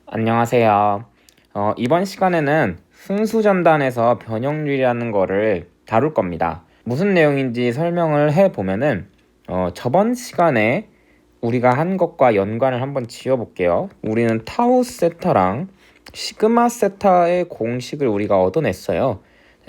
안녕하세요. 이번 시간에는 순수전단에서 변형률이라는 거를 다룰 겁니다. 무슨 내용인지 설명을 해보면은 저번 시간에 우리가 한 것과 연관을 한번 지어볼게요. 우리는 타우 세타랑 시그마 세타의 공식을 우리가 얻어냈어요.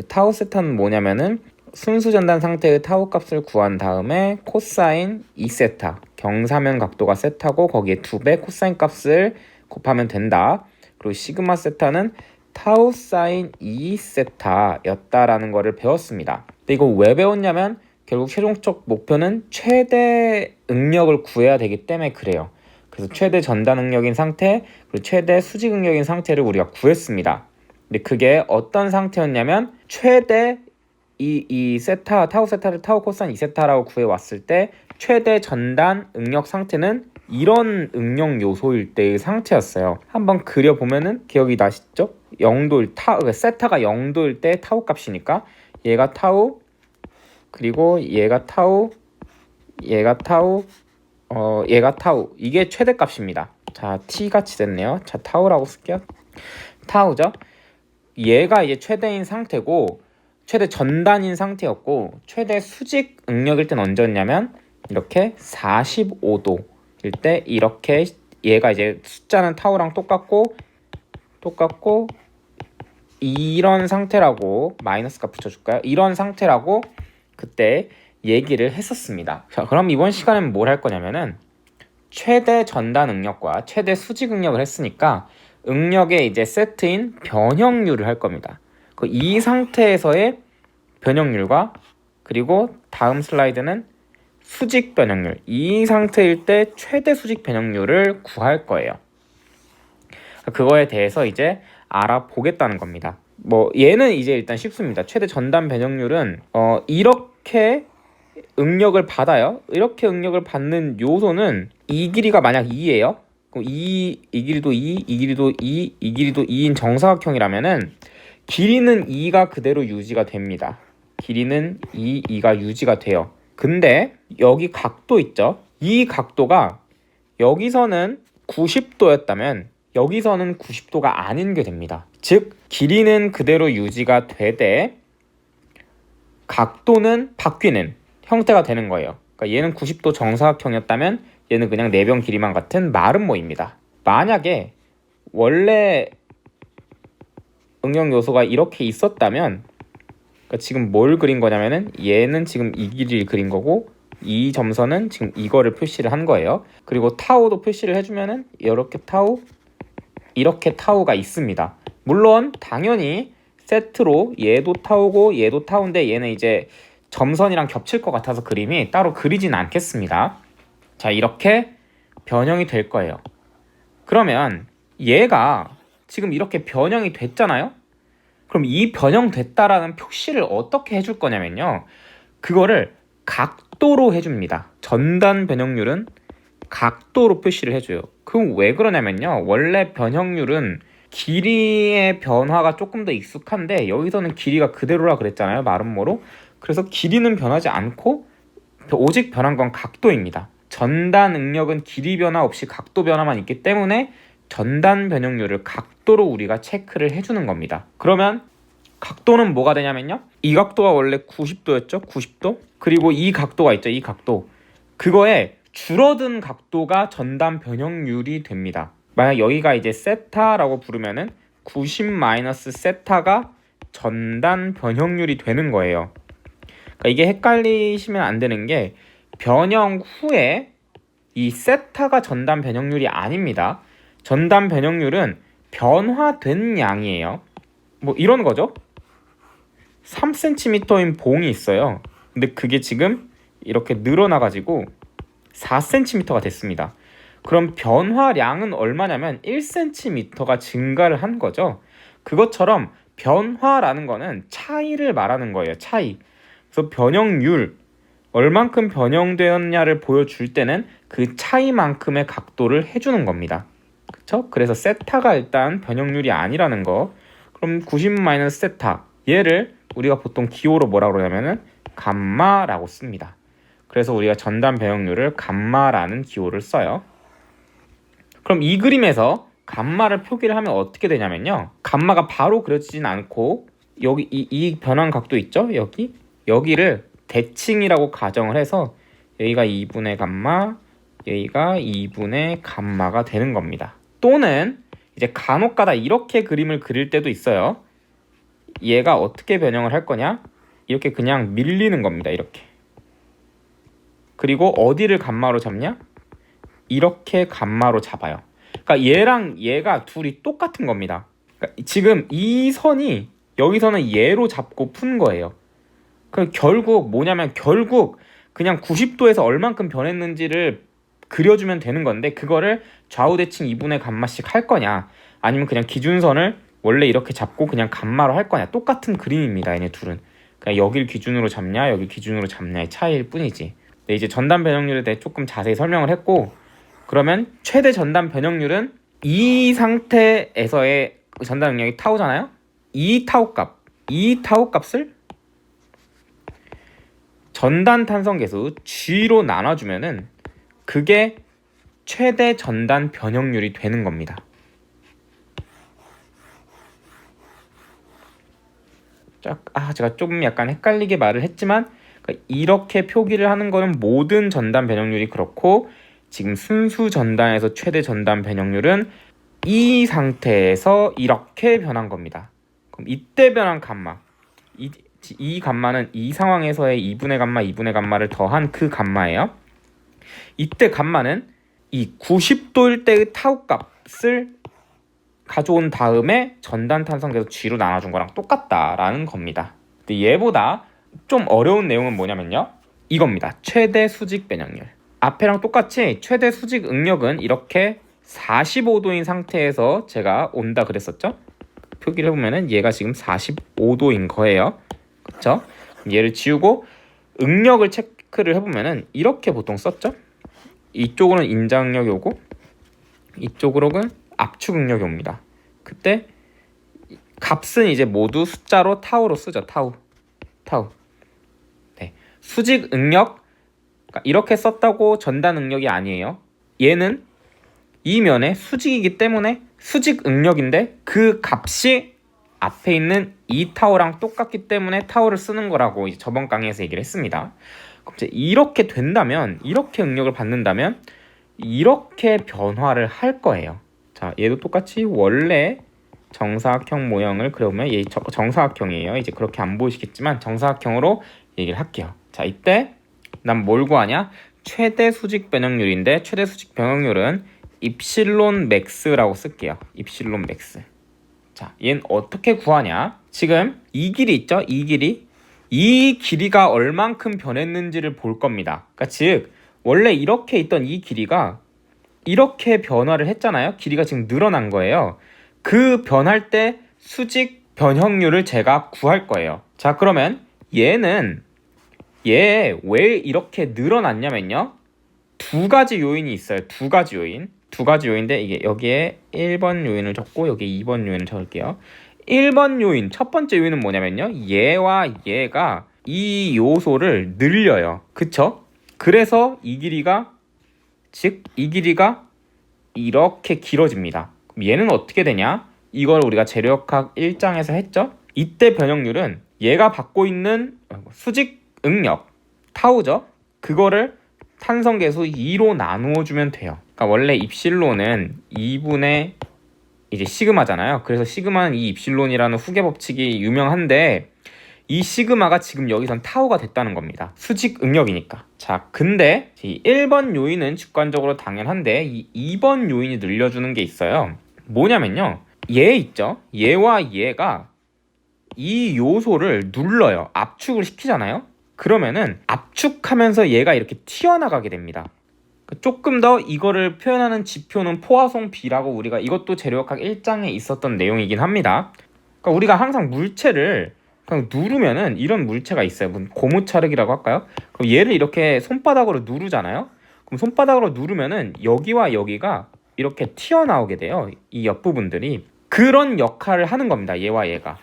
타우 세타는 뭐냐면은 순수전단 상태의 타우 값을 구한 다음에 코사인 2세타, 경사면 각도가 세타고 거기에 2배 코사인 값을 곱하면 된다. 그리고 시그마 세타는 타우 사인 2세타였다라는 거를 배웠습니다. 근데 이거 왜 배웠냐면 결국 최종적 목표는 최대 응력을 구해야 되기 때문에 그래요. 그래서 최대 전단 응력인 상태 그리고 최대 수직 응력인 상태를 우리가 구했습니다. 근데 그게 어떤 상태였냐면 최대 이 세타 타우 세타를 타우 코사인 2세타라고 구해왔을 때 최대 전단 응력 상태는 이런 응력 요소일 때의 상태였어요. 한번 그려보면은 기억이 나시죠? 0도일 세타가 0도일 때 타우 값이니까 얘가 타우 그리고 얘가 타우 얘가 타우 얘가 타우 이게 최대 값입니다. 자 t 같이 됐네요. 자 타우라고 쓸게요. 타우죠. 얘가 이제 최대인 상태고 최대 전단인 상태였고 최대 수직 응력일 땐 언제였냐면 이렇게 45도일 때 이렇게 얘가 이제 숫자는 타우랑 똑같고 이런 상태라고 마이너스가 붙여줄까요? 이런 상태라고 그때 얘기를 했었습니다. 자, 그럼 이번 시간에는 뭘 할 거냐면은 최대 전단 응력과 최대 수직 응력을 했으니까 응력의 이제 세트인 변형률을 할 겁니다. 이 상태에서의 변형률과 그리고 다음 슬라이드는 수직 변형률, 이 상태일 때 최대 수직 변형률을 구할 거예요. 그거에 대해서 이제 알아보겠다는 겁니다. 얘는 이제 일단 쉽습니다. 최대 전단 변형률은 이렇게 응력을 받아요. 이렇게 응력을 받는 요소는 이 길이가 만약 2예요. 그럼 이 길이도 2, 이 길이도 2, 이 길이도 2인 정사각형이라면은 길이는 2가 그대로 유지가 됩니다. 길이는 2가 유지가 돼요. 근데 여기 각도 있죠? 이 각도가 여기서는 90도였다면 여기서는 90도가 아닌 게 됩니다. 즉 길이는 그대로 유지가 되되 각도는 바뀌는 형태가 되는 거예요. 그러니까 얘는 90도 정사각형이었다면 얘는 그냥 내변 길이만 같은 마른 모입니다. 만약에 원래 응용 요소가 이렇게 있었다면 그러니까 지금 뭘 그린 거냐면은 얘는 지금 이 길이를 그린 거고 이 점선은 지금 이거를 표시를 한 거예요. 그리고 타우도 표시를 해주면은 이렇게 타우가 있습니다. 물론 당연히 세트로 얘도 타우고 얘도 타우인데 얘는 이제 점선이랑 겹칠 것 같아서 그림이 따로 그리진 않겠습니다. 자 이렇게 변형이 될 거예요. 그러면 얘가 지금 이렇게 변형이 됐잖아요. 그럼 이 변형됐다라는 표시를 어떻게 해줄 거냐면요. 그거를 각도로 해줍니다. 전단 변형률은 각도로 표시를 해줘요. 그럼 왜 그러냐면요. 원래 변형률은 길이의 변화가 조금 더 익숙한데 여기서는 길이가 그대로라 그랬잖아요. 마름모로. 그래서 길이는 변하지 않고 오직 변한 건 각도입니다. 전단 응력은 길이 변화 없이 각도 변화만 있기 때문에 전단 변형률을 각도로 우리가 체크를 해주는 겁니다. 그러면 각도는 뭐가 되냐면요. 이 각도가 원래 90도였죠. 90도. 그리고 이 각도가 있죠. 이 각도. 그거에 줄어든 각도가 전단 변형률이 됩니다. 만약 여기가 이제 세타라고 부르면은 90 마이너스 세타가 전단 변형률이 되는 거예요. 그러니까 이게 헷갈리시면 안 되는 게 변형 후에 이 세타가 전단 변형률이 아닙니다. 전단 변형률은 변화된 양이에요. 이런 거죠. 3cm인 봉이 있어요. 근데 그게 지금 이렇게 늘어나가지고 4cm가 됐습니다. 그럼 변화량은 얼마냐면 1cm가 증가를 한 거죠. 그것처럼 변화라는 거는 차이를 말하는 거예요. 차이. 그래서 변형률, 얼만큼 변형되었냐를 보여줄 때는 그 차이만큼의 각도를 해주는 겁니다. 그쵸? 그래서 세타가 일단 변형률이 아니라는 거. 그럼 90- 세타, 얘를 우리가 보통 기호로 뭐라고 그러냐면은 감마라고 씁니다. 그래서 우리가 전단 변형률을 감마라는 기호를 써요. 그럼 이 그림에서 감마를 표기를 하면 어떻게 되냐면요. 감마가 바로 그려지진 않고 여기 이 변환 각도 있죠? 여기를 대칭이라고 가정을 해서 여기가 2분의 감마, 여기가 2분의 감마가 되는 겁니다. 또는 이제 간혹가다 이렇게 그림을 그릴 때도 있어요. 얘가 어떻게 변형을 할 거냐? 이렇게 그냥 밀리는 겁니다. 이렇게. 그리고 어디를 감마로 잡냐? 이렇게 감마로 잡아요. 그러니까 얘랑 얘가 둘이 똑같은 겁니다. 그러니까 지금 이 선이 여기서는 얘로 잡고 푼 거예요. 그 결국 뭐냐면 결국 그냥 90도에서 얼만큼 변했는지를 그려주면 되는 건데 그거를 좌우 대칭 2분의 감마씩 할 거냐 아니면 그냥 기준선을 원래 이렇게 잡고 그냥 감마로 할 거냐 똑같은 그림입니다. 얘네 둘은. 그냥 여길 기준으로 잡냐 여길 기준으로 잡냐의 차이일 뿐이지. 네, 이제 전단 변형률에 대해 조금 자세히 설명을 했고 그러면 최대 전단 변형률은 이 상태에서의 전단 능력이 타우잖아요. 이 타우 값을 전단 탄성 계수 G로 나눠주면은 그게 최대 전단 변형률이 되는 겁니다. 제가 조금 약간 헷갈리게 말을 했지만 이렇게 표기를 하는 거는 모든 전단 변형률이 그렇고 지금 순수 전단에서 최대 전단 변형률은 이 상태에서 이렇게 변한 겁니다. 그럼 이때 변한 감마 이 감마는 이 상황에서의 2분의 감마 2분의 감마를 더한 그 감마예요. 이때 감마는 이 90도일 때의 타우 값을 가져온 다음에 전단 탄성계수 G로 나눠준 거랑 똑같다라는 겁니다. 근데 얘보다 좀 어려운 내용은 뭐냐면요. 이겁니다. 최대 수직 변형률. 앞에랑 똑같이 최대 수직 응력은 이렇게 45도인 상태에서 제가 온다 그랬었죠. 표기를 해보면은 얘가 지금 45도인 거예요. 그쵸? 얘를 지우고 응력을 체크를 해보면은 이렇게 보통 썼죠. 이쪽으로는 인자응력이 오고 이쪽으로는 압축응력이 옵니다. 그때 값은 이제 모두 숫자로 타우로 쓰죠. 타우. 네. 수직 응력 이렇게 썼다고 전단 응력이 아니에요. 얘는 이 면에 수직이기 때문에 수직 응력인데 그 값이 앞에 있는 이 타우랑 똑같기 때문에 타우를 쓰는 거라고 이제 저번 강의에서 얘기를 했습니다. 이제 이렇게 된다면 이렇게 응력을 받는다면 이렇게 변화를 할 거예요. 자, 얘도 똑같이 원래 정사각형 모형을 그려보면 얘 정사각형이에요. 이제 그렇게 안 보이시겠지만 정사각형으로 얘기를 할게요. 자, 이때 난 뭘 구하냐? 최대 수직 변형률인데 최대 수직 변형률은 입실론 맥스라고 쓸게요. 입실론 맥스. 자, 얘는 어떻게 구하냐? 지금 이 길이 있죠? 이 길이가 얼만큼 변했는지를 볼 겁니다. 그러니까 즉 원래 이렇게 있던 이 길이가 이렇게 변화를 했잖아요. 길이가 지금 늘어난 거예요. 그 변할 때 수직 변형률을 제가 구할 거예요. 자, 그러면 얘는 얘 왜 이렇게 늘어났냐면요. 두 가지 요인이 있어요. 두 가지 요인인데 이게 여기에 1번 요인을 적고 여기 2번 요인을 적을게요. 1번 요인, 첫 번째 요인은 뭐냐면요. 얘와 얘가 이 요소를 늘려요. 그쵸? 그래서 이 길이가 이렇게 길어집니다. 그럼 얘는 어떻게 되냐? 이걸 우리가 재료역학 1장에서 했죠? 이때 변형률은 얘가 받고 있는 수직 응력, 타우죠? 그거를 탄성계수 2로 나누어 주면 돼요. 그러니까 원래 입실론은 2분의 이제 시그마잖아요. 그래서 시그마는 이 입실론이라는 후계 법칙이 유명한데 이 시그마가 지금 여기선 타우가 됐다는 겁니다. 수직 응력이니까. 자, 근데 이 1번 요인은 주관적으로 당연한데 이 2번 요인이 늘려주는 게 있어요. 뭐냐면요. 얘 있죠? 얘와 얘가 이 요소를 눌러요. 압축을 시키잖아요. 그러면은 압축하면서 얘가 이렇게 튀어나가게 됩니다. 조금 더 이거를 표현하는 지표는 포화송 B라고 우리가 이것도 재료역학 1장에 있었던 내용이긴 합니다. 그러니까 우리가 항상 물체를 그냥 누르면은 이런 물체가 있어요. 고무차륵이라고 할까요? 그럼 얘를 이렇게 손바닥으로 누르잖아요. 그럼 손바닥으로 누르면은 여기와 여기가 이렇게 튀어나오게 돼요. 이 옆부분들이. 그런 역할을 하는 겁니다. 얘와 얘가.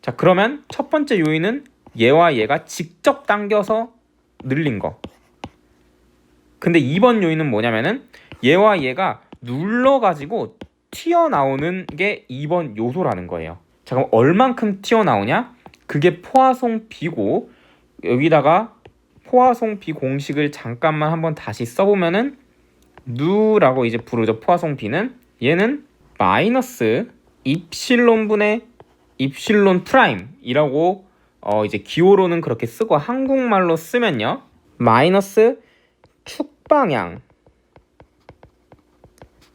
자, 그러면 첫 번째 요인은 얘와 얘가 직접 당겨서 늘린 거. 근데 2번 요인은 뭐냐면은 얘와 얘가 눌러가지고 튀어나오는 게 2번 요소라는 거예요. 자, 그럼 얼만큼 튀어나오냐? 그게 포화송 B고, 여기다가 포화송 B 공식을 잠깐만 한번 다시 써보면은 누라고 이제 부르죠. 포화송 B는 얘는 마이너스 입실론분의 입실론 프라임이라고 이제 기호로는 그렇게 쓰고, 한국말로 쓰면요 마이너스 축방향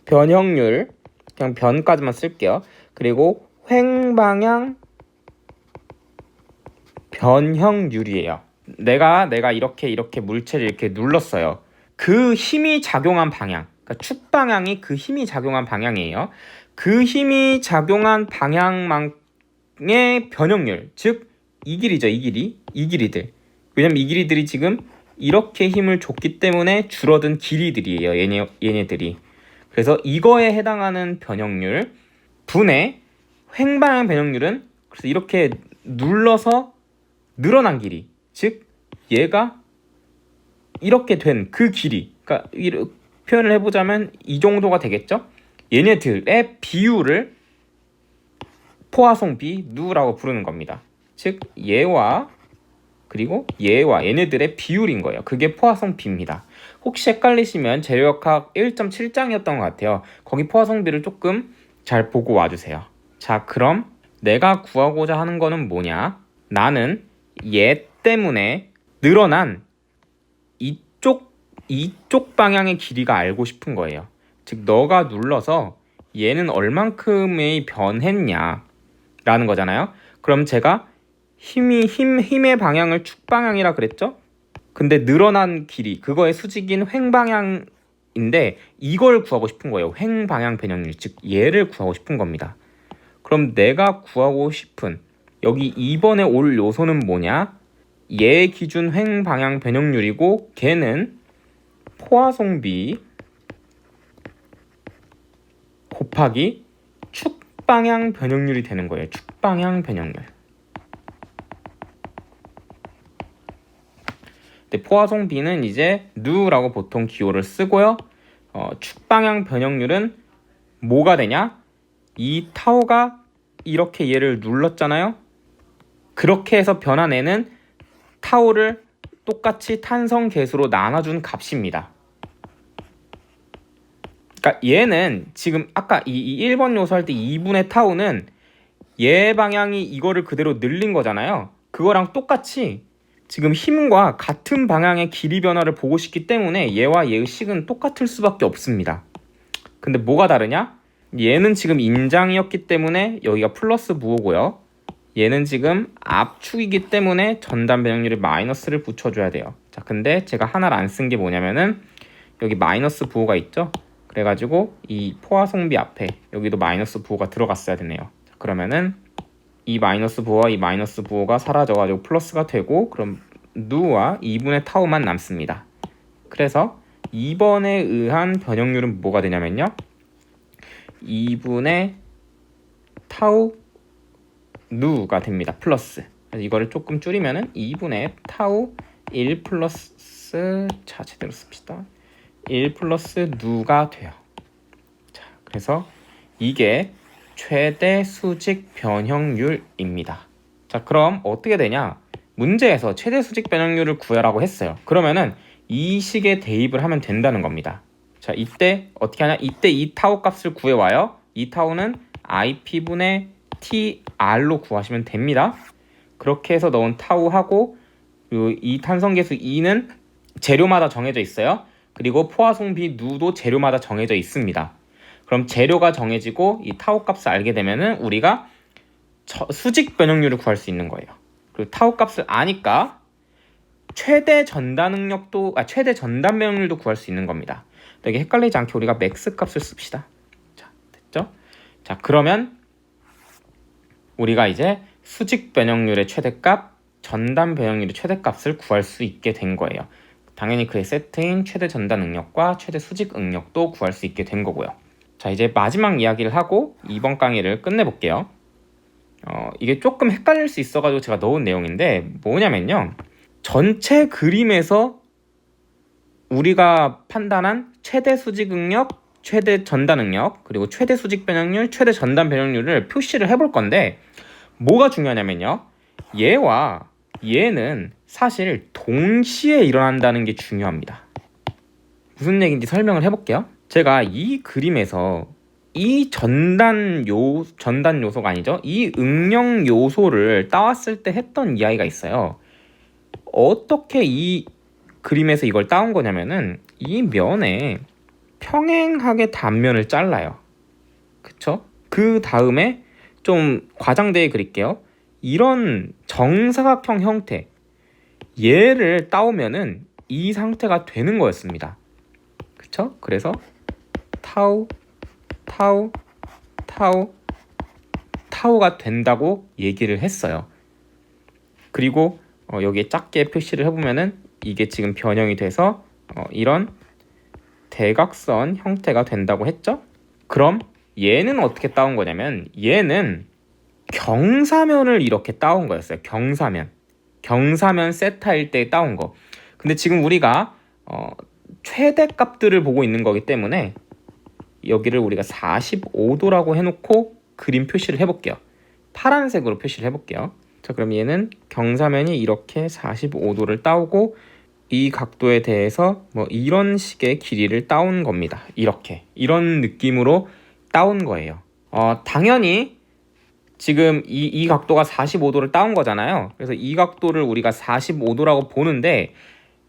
변형률, 그냥 변까지만 쓸게요. 그리고 횡방향 변형률이에요. 내가 이렇게 물체를 이렇게 눌렀어요. 그 힘이 작용한 방향, 그러니까 축방향이 그 힘이 작용한 방향이에요. 그 힘이 작용한 방향만의 변형률, 즉 이 길이죠. 이 길이들. 왜냐면 이 길이들이 지금 이렇게 힘을 줬기 때문에 줄어든 길이들이에요. 얘네들이. 그래서 이거에 해당하는 변형률 분의 횡방향 변형률은, 그래서 이렇게 눌러서 늘어난 길이, 즉 얘가 이렇게 된 그 길이, 그러니까 표현을 해보자면 이 정도가 되겠죠. 얘네들의 비율을 포화송 B 누라고 부르는 겁니다. 즉 얘와 그리고 얘와 얘네들의 비율인 거예요. 그게 포화송 B입니다. 혹시 헷갈리시면 재료역학 1.7장이었던 것 같아요. 거기 포화송 B를 조금 잘 보고 와주세요. 자, 그럼 내가 구하고자 하는 거는 뭐냐? 나는 얘 때문에 늘어난 이쪽 방향의 길이가 알고 싶은 거예요. 즉 너가 눌러서 얘는 얼만큼의 변했냐 라는 거잖아요. 그럼 제가 힘의 방향을 축방향이라 그랬죠? 근데 늘어난 길이, 그거의 수직인 횡방향인데 이걸 구하고 싶은 거예요. 횡방향 변형률, 즉 얘를 구하고 싶은 겁니다. 그럼 내가 구하고 싶은 여기 2번에 올 요소는 뭐냐? 얘 기준 횡방향 변형률이고 걔는 포화송 B 곱하기 축방향 변형률이 되는 거예요. 축방향 변형률. 근데 포화송 B는 이제 누라고 보통 기호를 쓰고요. 축방향 변형률은 뭐가 되냐? 이 타우가 이렇게 얘를 눌렀잖아요. 그렇게 해서 변한 애는 타우를 똑같이 탄성 계수로 나눠준 값입니다. 그러니까 얘는 지금 아까 이 1번 요소 할 때 2분의 타우는 얘 방향이 이거를 그대로 늘린 거잖아요. 그거랑 똑같이 지금 힘과 같은 방향의 길이 변화를 보고 싶기 때문에 얘와 얘의 식은 똑같을 수밖에 없습니다. 근데 뭐가 다르냐? 얘는 지금 인장이었기 때문에 여기가 플러스 부호고요. 얘는 지금 압축이기 때문에 전단 변형률에 마이너스를 붙여줘야 돼요. 자, 근데 제가 하나를 안 쓴 게 뭐냐면은 여기 마이너스 부호가 있죠? 그래가지고 이 포화송 B 앞에 여기도 마이너스 부호가 들어갔어야 되네요. 자, 그러면은 이 마이너스 부호와 이 마이너스 부호가 사라져가지고 플러스가 되고, 그럼 누와 2분의 타우만 남습니다. 그래서 2번에 의한 변형률은 뭐가 되냐면요, 2분의 타우 누가 됩니다. 플러스. 그래서 이거를 조금 줄이면은 2분의 타우 1 플러스, 자 제대로 씁시다. 1 플러스 누가 돼요. 자, 그래서 이게 최대 수직 변형률입니다. 자, 그럼 어떻게 되냐? 문제에서 최대 수직 변형률을 구하라고 했어요. 그러면은 이 식에 대입을 하면 된다는 겁니다. 자, 이때 어떻게 하냐? 이때 이 타우 값을 구해와요. 이 타우는 IP분의 TR로 구하시면 됩니다. 그렇게 해서 넣은 타우하고 이 탄성계수 2는 재료마다 정해져 있어요. 그리고 포화송 B 누도 재료마다 정해져 있습니다. 그럼 재료가 정해지고 이 타우 값을 알게 되면은 우리가 수직 변형률을 구할 수 있는 거예요. 그리고 타우 값을 아니까 최대 전단 변형률도 구할 수 있는 겁니다. 되게 헷갈리지 않게 우리가 맥스 값을 씁시다. 자, 됐죠? 자, 그러면 우리가 이제 수직 변형률의 최대값, 전단 변형률의 최대값을 구할 수 있게 된 거예요. 당연히 그의 세트인 최대 전단 응력과 최대 수직 응력도 구할 수 있게 된 거고요. 자, 이제 마지막 이야기를 하고 이번 강의를 끝내볼게요. 이게 조금 헷갈릴 수 있어가지고 제가 넣은 내용인데 뭐냐면요, 전체 그림에서 우리가 판단한 최대 수직 응력, 최대 전단 응력, 그리고 최대 수직 변형률, 최대 전단 변형률을 표시를 해볼 건데 뭐가 중요하냐면요. 얘와 얘는 사실 동시에 일어난다는 게 중요합니다. 무슨 얘기인지 설명을 해볼게요. 제가 이 그림에서 이 전단 요소가 아니죠. 이 응력 요소를 따왔을 때 했던 이야기가 있어요. 어떻게 이 그림에서 이걸 따온 거냐면은 이 면에 평행하게 단면을 잘라요. 그쵸? 그 다음에 좀 과장되게 그릴게요. 이런 정사각형 형태, 얘를 따오면은 이 상태가 되는 거였습니다. 그쵸? 그래서 타우, 타우, 타우, 타우가 된다고 얘기를 했어요. 그리고 여기에 작게 표시를 해보면은 이게 지금 변형이 돼서 이런 대각선 형태가 된다고 했죠? 그럼 얘는 어떻게 따온 거냐면 얘는 경사면을 이렇게 따온 거였어요. 경사면 세타일 때 따온 거. 근데 지금 우리가 최대값들을 보고 있는 거기 때문에 여기를 우리가 45도라고 해놓고 그림 표시를 해볼게요. 파란색으로 표시를 해볼게요. 자, 그럼 얘는 경사면이 이렇게 45도를 따오고 이 각도에 대해서 뭐 이런 식의 길이를 따온 겁니다. 이런 느낌으로 따온 거예요. 당연히 지금 이 각도가 45도를 따온 거잖아요. 그래서 이 각도를 우리가 45도라고 보는데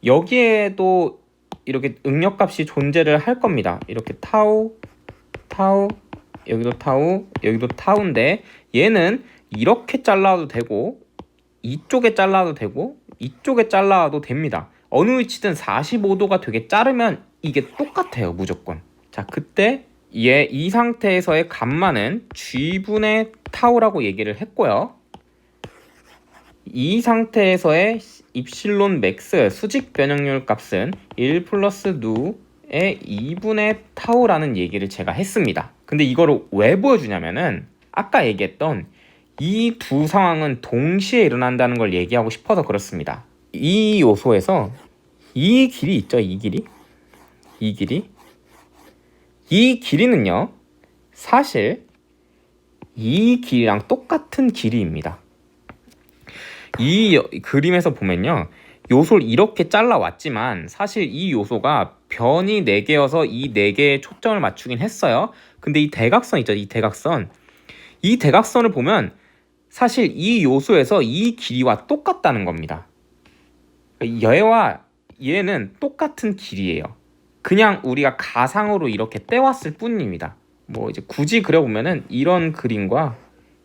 여기에도 이렇게 응력값이 존재를 할 겁니다. 이렇게 타우, 여기도 타우, 여기도 타우인데 얘는 이렇게 잘라도 되고 이쪽에 잘라도 되고 이쪽에 잘라도 됩니다. 어느 위치든 45도가 되게 자르면 이게 똑같아요. 무조건. 자, 그때 이 상태에서의 감마는 G분의 타우라고 얘기를 했고요. 이 상태에서의 입실론 맥스 수직 변형률 값은 1 플러스 누의 2분의 타우라는 얘기를 제가 했습니다. 근데 이거를 왜 보여주냐면은 아까 얘기했던 이 두 상황은 동시에 일어난다는 걸 얘기하고 싶어서 그렇습니다. 이 요소에서 이 길이 있죠. 이 길이는요 사실 이 길이랑 똑같은 길이입니다. 이 그림에서 보면요 요소를 이렇게 잘라왔지만 사실 이 요소가 변이 4개여서 이 4개에 초점을 맞추긴 했어요. 근데 이 대각선 있죠. 이 대각선을 보면 사실 이 요소에서 이 길이와 똑같다는 겁니다. 얘와 얘는 똑같은 길이에요. 그냥 우리가 가상으로 이렇게 떼왔을 뿐입니다. 뭐 이제 굳이 그려보면은 이런 그림과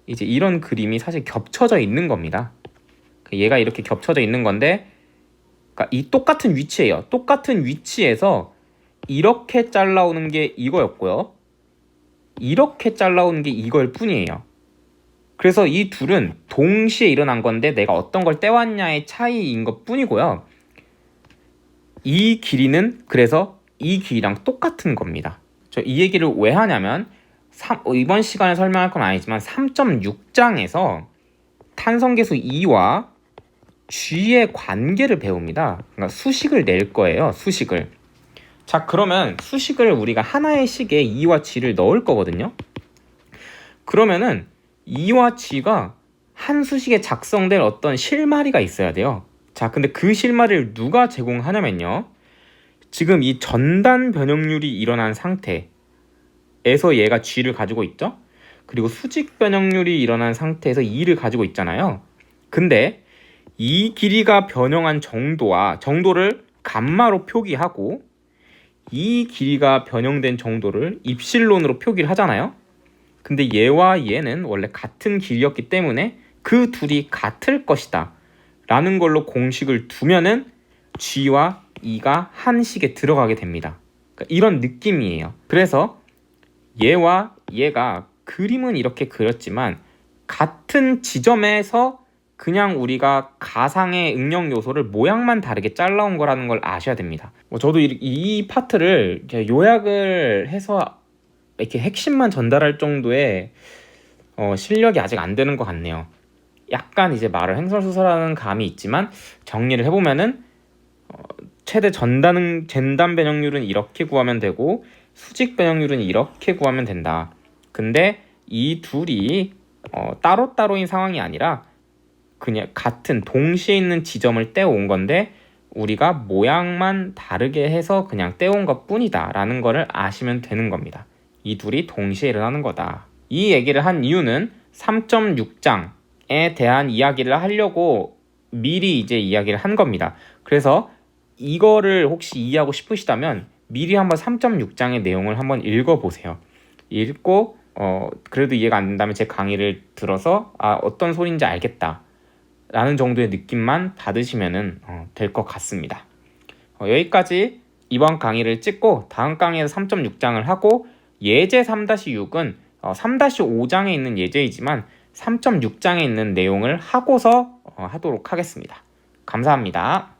이제 이런 그림이 사실 겹쳐져 있는 겁니다. 얘가 이렇게 겹쳐져 있는 건데, 그러니까 이 똑같은 위치예요. 똑같은 위치에서 이렇게 잘라오는 게 이거였고요. 이렇게 잘라오는 게 이걸 뿐이에요. 그래서 이 둘은 동시에 일어난 건데 내가 어떤 걸 떼왔냐의 차이인 것 뿐이고요. 이 길이는 그래서 이 길이랑 똑같은 겁니다. 저 이 얘기를 왜 하냐면 이번 시간에 설명할 건 아니지만 3.6장에서 탄성계수 2와 G의 관계를 배웁니다. 그러니까 수식을 낼 거예요. 수식을. 자, 그러면 수식을 우리가 하나의 식에 2와 G를 넣을 거거든요. 그러면은 2와 G가 한 수식에 작성될 어떤 실마리가 있어야 돼요. 자, 근데 그 실마리를 누가 제공하냐면요. 지금 이 전단 변형률이 일어난 상태에서 얘가 G를 가지고 있죠. 그리고 수직 변형률이 일어난 상태에서 2를 가지고 있잖아요. 근데 이 길이가 변형한 정도를 감마로 표기하고 이 길이가 변형된 정도를 입실론으로 표기를 하잖아요. 근데 얘와 얘는 원래 같은 길이였기 때문에 그 둘이 같을 것이다 라는 걸로 공식을 두면은 G와 E가 한 식에 들어가게 됩니다. 그러니까 이런 느낌이에요. 그래서 얘와 얘가 그림은 이렇게 그렸지만 같은 지점에서 그냥 우리가 가상의 응력 요소를 모양만 다르게 잘라온 거라는 걸 아셔야 됩니다. 저도 이 파트를 요약을 해서 이렇게 핵심만 전달할 정도의 실력이 아직 안 되는 것 같네요. 약간 이제 말을 횡설수설하는 감이 있지만 정리를 해보면은 최대 전단 변형률은 이렇게 구하면 되고 수직 변형률은 이렇게 구하면 된다. 근데 이 둘이 따로따로인 상황이 아니라 그냥 같은 동시에 있는 지점을 떼온 건데 우리가 모양만 다르게 해서 그냥 떼온 것 뿐이다 라는 거를 아시면 되는 겁니다. 이 둘이 동시에 일어나는 거다. 이 얘기를 한 이유는 3.6장에 대한 이야기를 하려고 미리 이제 이야기를 한 겁니다. 그래서 이거를 혹시 이해하고 싶으시다면 미리 한번 3.6장의 내용을 한번 읽어보세요. 읽고 그래도 이해가 안 된다면 제 강의를 들어서 어떤 소리인지 알겠다 라는 정도의 느낌만 받으시면 될 것 같습니다. 여기까지 이번 강의를 찍고 다음 강의에서 3.6장을 하고 예제 3-6은 3-5장에 있는 예제이지만 3.6장에 있는 내용을 하고서 하도록 하겠습니다. 감사합니다.